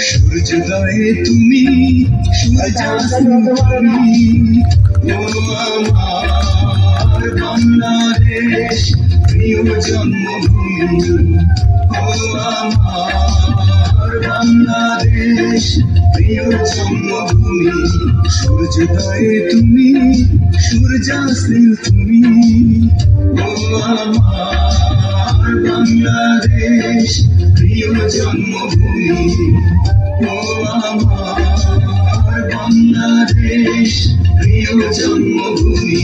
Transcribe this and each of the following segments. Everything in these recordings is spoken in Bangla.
সূর্যোদয়ে তুমি, সূর্যাস্তে তুমি, ও আমার বাংলাদেশ প্রিয় জন্মভূমি, ও আমার বাংলাদেশ প্রিয় জন্মভূমি। সূর্যোদয়ে তুমি, সূর্যাস্তে তুমি, ও আমার বাংলাদেশ প্রিয় জন্মভূমি, ও আমার বাংলাদেশ প্রিয় জন্মভূমি।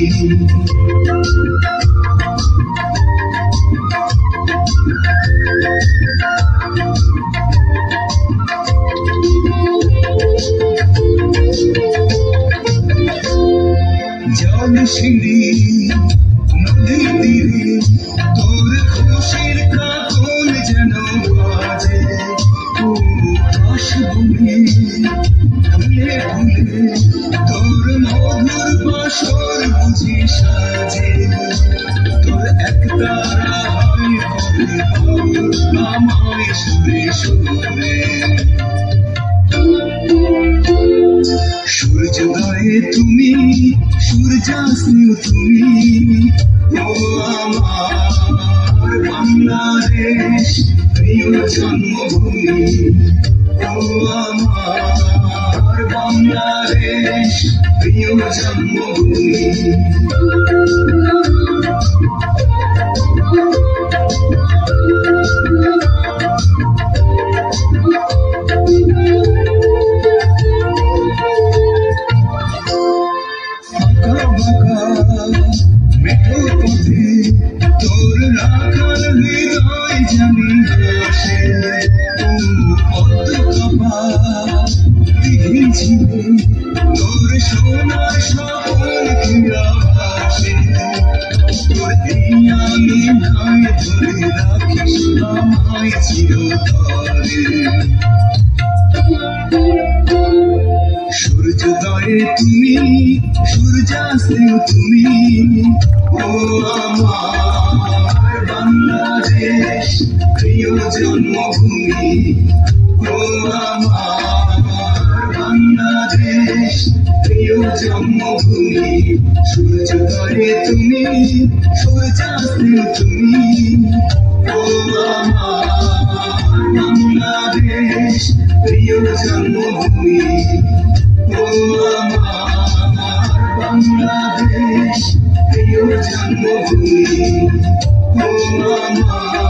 জল সিঁড়ি নদী তীরে তোর খুশির কাকন যেন বাজে, ও আকাশভূমি ফুলে ফুলে তোর মধুর বাসর বুঝি সাজে। তোর এক তারা হয় কবে আমায় সুরে সুরে। সূর্যোদয়ে তুমি, সূর্যাস্তে তুমি, ও আমার বাংলাদেশ প্রিয় জন্মভূমি, ও আমার বাংলাদেশ প্রিয় জন্মভূমি। মেঠো পথে তোর রাখাল হৃদয় জানি হাসে, ও পদ্ম কপা দিঘি ছিঁড়ে তোর সোনার স্বপন ফিরা ভাসে। তোর এই আমি নাই ধরে রাখিস আমায় চিরতরে। সূর্যোদয়ে তুমি, সূর্যাস্তে তুমি, ও আমার বাংলাদেশ প্রিয় জন্মভূমি, ও আমার বাংলাদেশ প্রিয় জন্মভূমি। সূর্যোদয়ে তুমি, সূর্যাস্তে তুমি, ও আমার বাংলাদেশ প্রিয় জন্মভূমি, ও আমার বাংলাদেশ প্রিয় জন্মভূমি, ও আমার